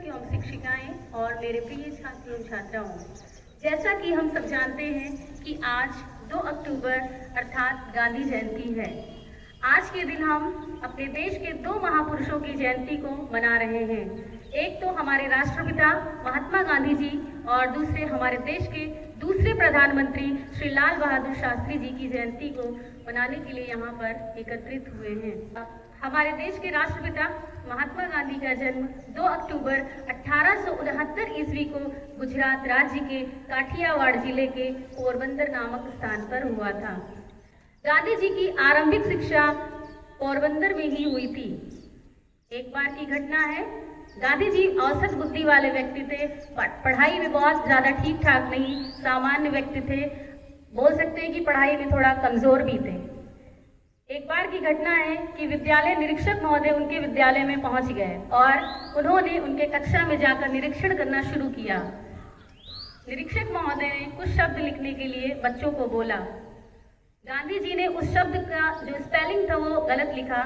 एवं शिक्षिकाएं और मेरे प्रिय छात्र एवं छात्राओं, जैसा कि हम सब जानते हैं कि आज 2 अक्टूबर अर्थात गांधी जयंती है। आज के दिन हम अपने देश के 2 महापुरुषों की जयंती को मना रहे हैं। एक तो हमारे राष्ट्रपिता महात्मा गांधी जी और दूसरे हमारे देश के दूसरे प्रधानमंत्री श्री लाल बहादुर शास्त्री जी की जयंती को मनाने के लिए यहाँ पर एकत्रित हुए हैं। हमारे देश के राष्ट्रपिता महात्मा गांधी का जन्म 2 अक्टूबर 1869 ईस्वी को गुजरात राज्य के काठियावाड़ जिले के पोरबंदर नामक स्थान पर हुआ था। गांधी जी की आरंभिक शिक्षा पोरबंदर में ही हुई थी। एक बार की घटना है, गांधी जी औसत बुद्धि वाले व्यक्ति थे, पढ़ाई में बहुत ज्यादा ठीक ठाक नहीं, सामान्य व्यक्ति थे, बोल सकते हैं कि पढ़ाई में थोड़ा कमजोर भी थे। एक बार की घटना है कि विद्यालय निरीक्षक महोदय उनके विद्यालय में पहुंच गए और उन्होंने उनके कक्षा में जाकर निरीक्षण करना शुरू किया। निरीक्षक महोदय ने कुछ शब्द लिखने के लिए बच्चों को बोला। गांधी जी ने उस शब्द का जो स्पेलिंग था वो गलत लिखा,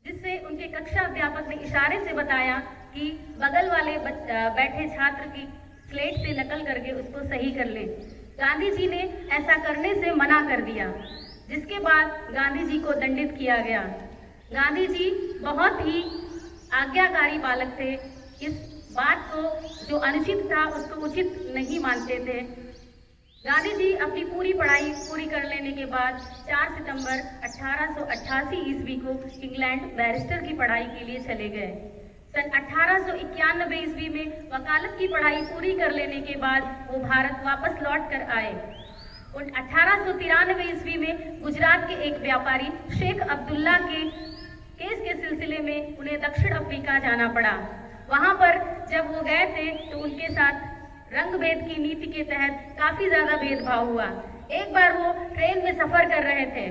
जिससे उनके कक्षा अध्यापक ने इशारे से बताया कि बगल वाले बैठे छात्र की स्लेट से नकल करके उसको सही कर लें। गांधी जी ने ऐसा करने से मना कर दिया, जिसके बाद गांधी जी को दंडित किया गया। गांधी जी बहुत ही आज्ञाकारी बालक थे। इस बात को जो अनुचित था उसको उचित नहीं मानते थे। गांधी जी अपनी पूरी पढ़ाई पूरी कर लेने के बाद 4 सितंबर 1888 ईस्वी को इंग्लैंड बैरिस्टर की पढ़ाई के लिए चले गए। सन 1891 ईस्वी में वकालत की पढ़ाई पूरी कर लेने के बाद वो भारत वापस लौट कर आए। 1893 ईस्वी में गुजरात के एक व्यापारी शेख अब्दुल्ला के केस के सिलसिले में उन्हें दक्षिण अफ्रीका जाना पड़ा। वहां पर जब वो गए थे तो उनके साथ रंग भेद की नीति के तहत काफी ज्यादा भेदभाव हुआ। एक बार वो ट्रेन में सफर कर रहे थे,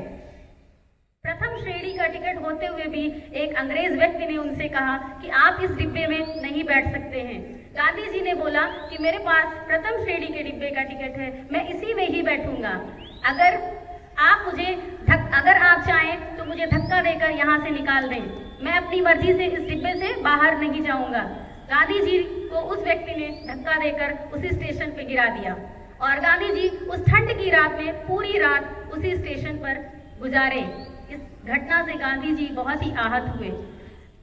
प्रथम श्रेणी का टिकट होते हुए भी एक अंग्रेज व्यक्ति ने उनसे कहा कि आप इस डिब्बे में नहीं बैठ सकते हैं। गांधी जी ने बोला कि मेरे पास प्रथम श्रेणी के डिब्बे का टिकट है, मैं इसी में ही बैठूंगा। अगर आप चाहें तो मुझे धक्का देकर यहाँ से निकाल दें, मैं अपनी मर्जी से इस डिब्बे से बाहर नहीं जाऊंगा। गांधी जी को उस व्यक्ति ने धक्का देकर उसी स्टेशन पे गिरा दिया और गांधी जी उस ठंड की रात में पूरी रात उसी स्टेशन पर गुजारे। इस घटना से गांधी जी बहुत ही आहत हुए।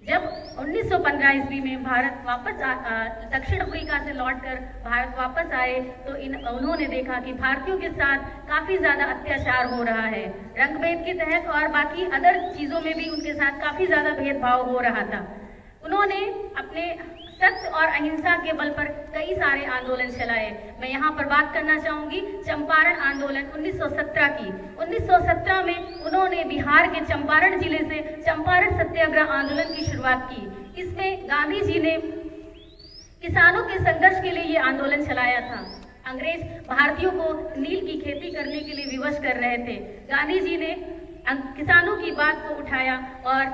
जब 1915 ईस्वी में भारत वापस दक्षिण अफ्रीका से लौटकर भारत वापस आए तो उन्होंने देखा कि भारतीयों के साथ काफी ज्यादा अत्याचार हो रहा है, रंगभेद के तहत और बाकी अदर चीजों में भी उनके साथ काफी ज्यादा भेदभाव हो रहा था। उन्होंने अपने सत्य और अहिंसा के बल पर कई सारे आंदोलन चलाए। मैं यहाँ पर बात करना चाहूंगी चंपारण आंदोलन 1917 की। 1917 में उन्होंने बिहार के चंपारण जिले से चंपारण सत्याग्रह आंदोलन की शुरुआत की। इसमें गांधी जी ने किसानों के संघर्ष के लिए ये आंदोलन चलाया था। अंग्रेज भारतीयों को नील की खेती करने के लिए विवश कर रहे थे। गांधी जी ने किसानों की बात को उठाया और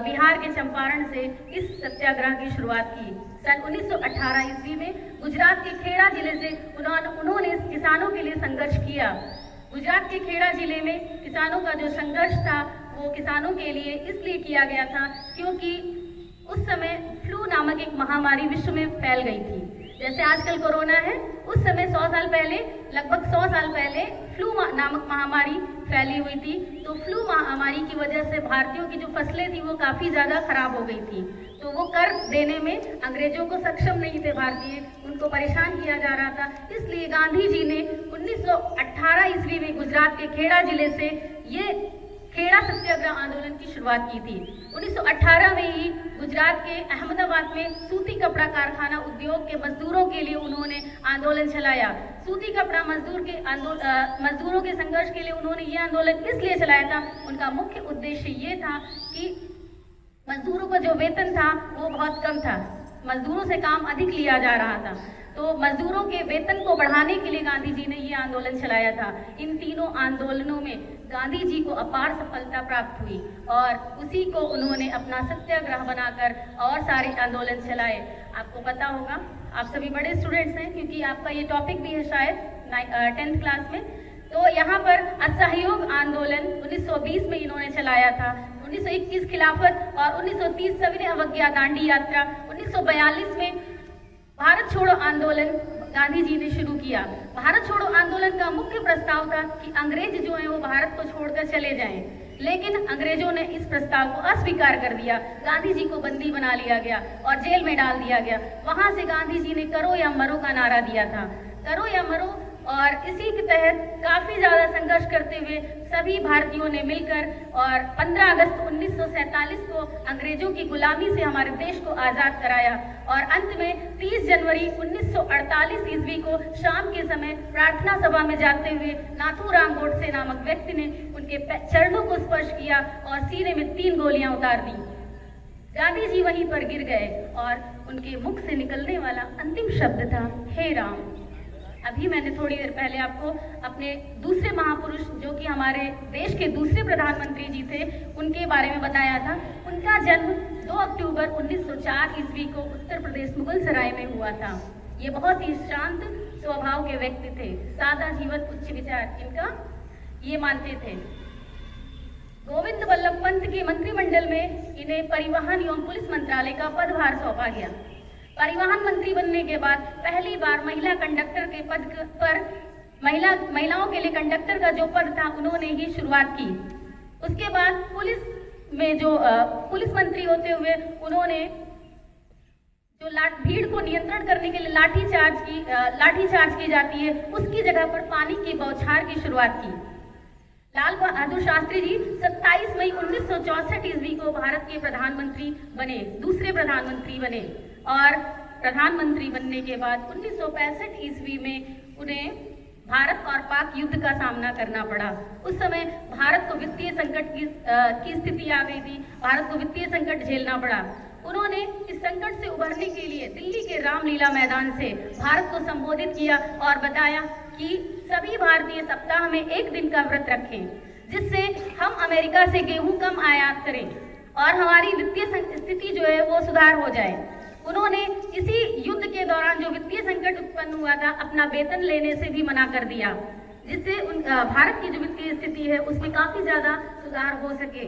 बिहार के चंपारण से इस सत्याग्रह की शुरुआत की। सन 1918 ईस्वी में गुजरात के खेड़ा जिले से उन्होंने किसानों के लिए संघर्ष किया। गुजरात के खेड़ा जिले में किसानों का जो संघर्ष था वो किसानों के लिए इसलिए किया गया था क्योंकि उस समय फ्लू नामक एक महामारी विश्व में फैल गई थी। जैसे आजकल कोरोना है, उस समय 100 साल पहले, लगभग 100 साल पहले फ्लू नामक महामारी फैली हुई थी। तो फ्लू महामारी की वजह से भारतीयों की जो फसलें थी वो काफी ज्यादा खराब हो गई थी। तो वो कर देने में अंग्रेजों को सक्षम नहीं थे भारतीय, उनको परेशान किया जा रहा था। इसलिए गांधी जी ने 1918 ईस्वी में गुजरात के खेड़ा जिले से ये खेड़ा सत्याग्रह आंदोलन की शुरुआत की थी। 1918 में ही गुजरात के अहमदाबाद में सूती कपड़ा कारखाना उद्योग के मजदूरों के लिए उन्होंने आंदोलन चलाया। सूती कपड़ा मजदूरों के संघर्ष के लिए उन्होंने ये आंदोलन इसलिए चलाया था, उनका मुख्य उद्देश्य ये था कि मजदूरों का जो वेतन था वो बहुत कम था, मजदूरों से काम अधिक लिया जा रहा था। तो मजदूरों के वेतन को बढ़ाने के लिए गांधी जी ने ये आंदोलन चलाया था। इन तीनों आंदोलनों में गांधी जी को अपार सफलता प्राप्त हुई और उसी को उन्होंने अपना सत्याग्रह बनाकर और सारे आंदोलन चलाए। आपको पता होगा, आप सभी बड़े स्टूडेंट्स हैं क्योंकि आपका ये टॉपिक भी है शायद 10th क्लास में। तो यहाँ पर असहयोग आंदोलन 1920 में इन्होंने चलाया था। 1921 खिलाफत और 1930 सविनय अवज्ञा दांडी यात्रा, 1942 में भारत छोड़ो आंदोलन गांधी जी ने शुरू किया। भारत छोड़ो आंदोलन का मुख्य प्रस्ताव था कि अंग्रेज जो है वो भारत को छोड़कर चले जाएं, लेकिन अंग्रेजों ने इस प्रस्ताव को अस्वीकार कर दिया। गांधी जी को बंदी बना लिया गया और जेल में डाल दिया गया। वहां से गांधी जी ने करो या मरो का नारा दिया था, करो या मरो। और इसी के तहत काफी ज्यादा संघर्ष करते हुए सभी भारतीयों ने मिलकर और 15 अगस्त 1947 को अंग्रेजों की गुलामी से हमारे देश को आजाद कराया। और अंत में 30 जनवरी 1948 ईस्वी को शाम के समय प्रार्थना सभा में जाते हुए नाथूराम गोडसे नामक व्यक्ति ने उनके चरणों को स्पर्श किया और सीने में 3 गोलियां उतार दी। गांधी जी वहीं पर गिर गए और उनके मुख से निकलने वाला अंतिम शब्द था, हे राम। अभी मैंने थोड़ी देर पहले आपको अपने दूसरे महापुरुष जो कि हमारे देश के दूसरे प्रधानमंत्री जी थे उनके बारे में बताया था। उनका जन्म 2 अक्टूबर 1904 ईस्वी को उत्तर प्रदेश मुगलसराय में हुआ था। ये बहुत ही शांत स्वभाव के व्यक्ति थे, सादा जीवन उच्च विचार इनका ये मानते थे। गोविंद वल्लभ पंत के मंत्रिमंडल में इन्हें परिवहन एवं पुलिस मंत्रालय का पदभार सौंपा गया। परिवहन मंत्री बनने के बाद पहली बार महिला कंडक्टर के पद पर महिलाओं के लिए कंडक्टर का जो पद था उन्होंने ही शुरुआत की। उसके बाद पुलिस में जो पुलिस मंत्री होते हुए उन्होंने जो भीड़ को नियंत्रण करने के लिए लाठीचार्ज की जाती है उसकी जगह पर पानी की बौछार की शुरुआत की। लाल बहादुर शास्त्री जी 27 मई 1964 ईस्वी को भारत के प्रधानमंत्री बने, दूसरे प्रधानमंत्री बने। और प्रधानमंत्री बनने के बाद 1965 ईस्वी में उन्हें भारत और पाक युद्ध का सामना करना पड़ा। उस समय भारत को वित्तीय संकट की स्थिति आ गई थी, भारत को वित्तीय संकट झेलना पड़ा। उन्होंने इस संकट से उभरने के लिए दिल्ली के रामलीला मैदान से भारत को संबोधित किया और बताया कि सभी भारतीय सप्ताह में 1 दिन का व्रत रखें, जिससे हम अमेरिका से गेहूं कम आयात करें और हमारी वित्तीय स्थिति जो है वो सुधार हो जाए। उन्होंने इसी युद्ध के दौरान जो वित्तीय संकट उत्पन्न हुआ था अपना वेतन लेने से भी मना कर दिया, जिससे भारत की जो वित्तीय स्थिति है उसमें काफी ज्यादा सुधार हो सके।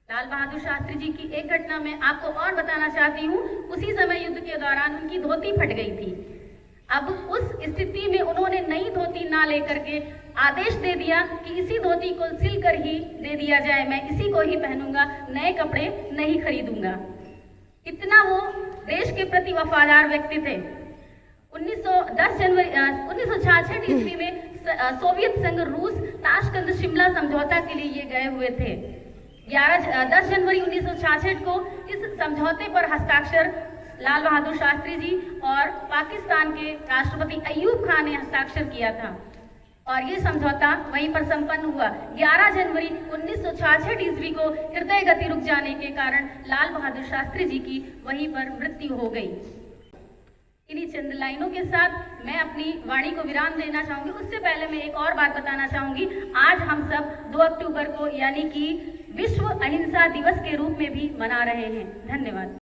लाल बहादुर शास्त्री जी की एक घटना में आपको और बताना चाहती हूँ। उसी समय युद्ध के दौरान उनकी धोती फट गई थी। अब उस स्थिति में उन्होंने नई धोती ना लेकर के आदेश दे दिया कि इसी धोती को सिलकर ही दे दिया जाए, मैं इसी को ही पहनूंगा, नए कपड़े नहीं खरीदूंगा। इतना वो देश के प्रति वफादार व्यक्ति थे। 10 जनवरी 1966 ईस्वी में सोवियत संघ रूस ताशकंद शिमला समझौता के लिए ये गए हुए थे। 10 जनवरी 1966 को इस समझौते पर हस्ताक्षर लाल बहादुर शास्त्री जी और पाकिस्तान के राष्ट्रपति अयूब खान ने हस्ताक्षर किया था और ये समझौता वहीं पर संपन्न हुआ। 11 जनवरी 1966 ईस्वी को हृदय गति रुक जाने के कारण लाल बहादुर शास्त्री जी की वहीं पर मृत्यु हो गई। इन्हीं चंद लाइनों के साथ मैं अपनी वाणी को विराम देना चाहूंगी। उससे पहले मैं एक और बात बताना चाहूंगी। आज हम सब 2 अक्टूबर को यानी कि विश्व अहिंसा दिवस के रूप में भी मना रहे हैं। धन्यवाद।